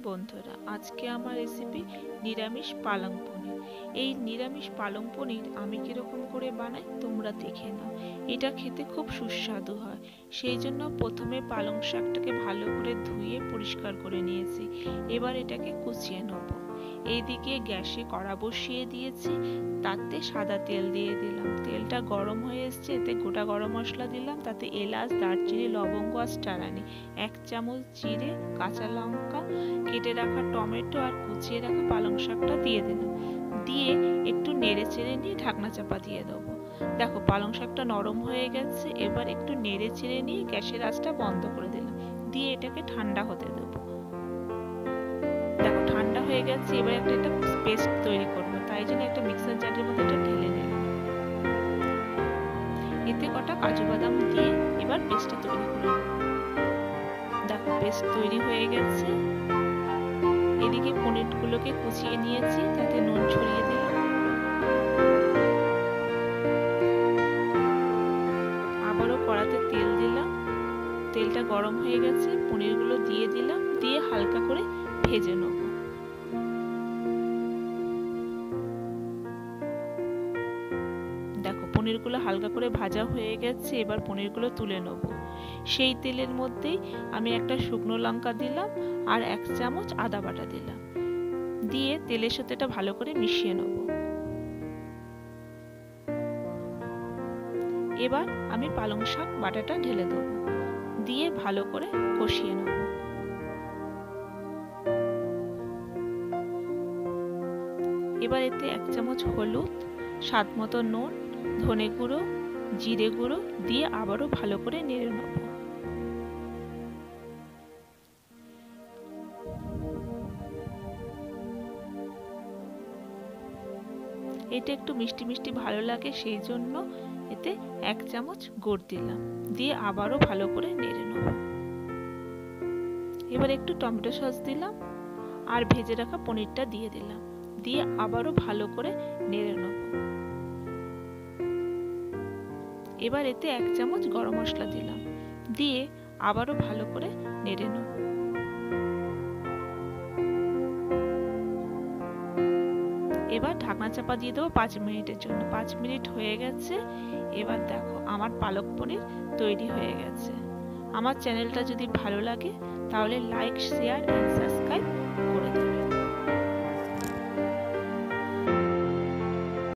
বন্ধুরা, আজকে আমার রেসিপি নিরামিষ পালং পনির। এই নিরামিষ পালং পনির আমি কিরকম করে বানাই তোমরা দেখে নাও। এটা খেতে খুব সুস্বাদু হয়। সেই জন্য প্রথমে পালং শাকটাকে ভালো করে ধুয়ে পরিষ্কার করে নিয়েছি। এবার এটাকে কুচিয়ে নেব। এইদিকে গ্যাসে কড়া বসিয়ে দিয়েছি, তাতে সাদা তেল দিয়ে দিলাম। তেলটা গরম হয়ে এসছে, এতে গোটা গরম মশলা দিলাম, তাতে এলাচ, দারচিনি, লবঙ্গ আর স্টারানি, 1 চামচ জিরে, কাঁচা লঙ্কা, কেটে রাখা টমেটো আর কুচিয়ে রাখা পালং শাকটা দিয়ে দিলাম। দিয়ে একটু নেড়ে চেড়ে নিয়ে ঢাকনা চাপা দিয়ে দেবো। দেখো পালং শাকটা নরম হয়ে গেছে। এবার একটু নেড়ে চেড়ে নিয়ে গ্যাসের আঁচটা বন্ধ করে দিলাম। দিয়ে এটাকে ঠান্ডা হতে দেবো। দেখো ঠান্ডা হয়ে গেছে। এবার একটা পেস্ট তৈরি করবো, তাই জন্য একটা মিক্সার জারের মধ্যে এটা ঢেলে নিলাম। এতে কটা কাজু বাদাম দিয়ে এবার পেস্টটা তৈরি করে নেব। দেখো পেস্ট তৈরি হয়ে গেছে। এদিকে পনিরগুলোকে কুচিয়ে নিয়েছি, তাতে নুন ছড়িয়ে দিলাম। আবারও কড়াতে তেল দিলাম। তেলটা গরম হয়ে গেছে, পনিরগুলো দিয়ে দিলাম। দিয়ে হালকা করে ভেজে নেব। দেখো পনিরগুলো হালকা করে ভাজা হয়ে গেছে। এবার পনিরগুলো তুলে নেব। সেই তেলের মধ্যেই আমি একটা শুকনো লঙ্কা দিলাম আর 1 চামচ আদা বাটা দিলাম। দিয়ে তেলের সাথে এটা ভালো করে মিশিয়ে নেব। এবার আমি পালং শাক বাটাটা ঢেলে দেবো। দিয়ে ভালো করে কষিয়ে নেব। এবার এতে 1 চামচ হলুদ, স্বাদ মতো নুন, ধনে গুঁড়ো, জিরে গুঁড়ো দিয়ে আবারও ভালো করে নেড়ে নেব। এটা একটু মিষ্টি মিষ্টি ভালো লাগে, সেই জন্য এতে 1 চামচ গুড় দিলাম। দিয়ে আবারও ভালো করে নেড়ে নেব। এবার একটু টমেটো সস দিলাম আর ভেজে রাখা পনিরটা দিয়ে দিলাম। দিয়ে আবারও ভালো করে নেড়ে নেব। এবার এতে 1 চামচ গরম মশলা দিলাম। দিয়ে আবারও ভালো করে নেড়ে নেব। এবার ঢাকনা চাপা দিয়ে দেবো 5 মিনিটের জন্য। 5 মিনিট হয়ে গেছে। এবার দেখো আমার পালক পনির তৈরি হয়ে গেছে। আমার চ্যানেলটা যদি ভালো লাগে তাহলে লাইক, শেয়ার এন্ড সাবস্ক্রাইব করে দেবে।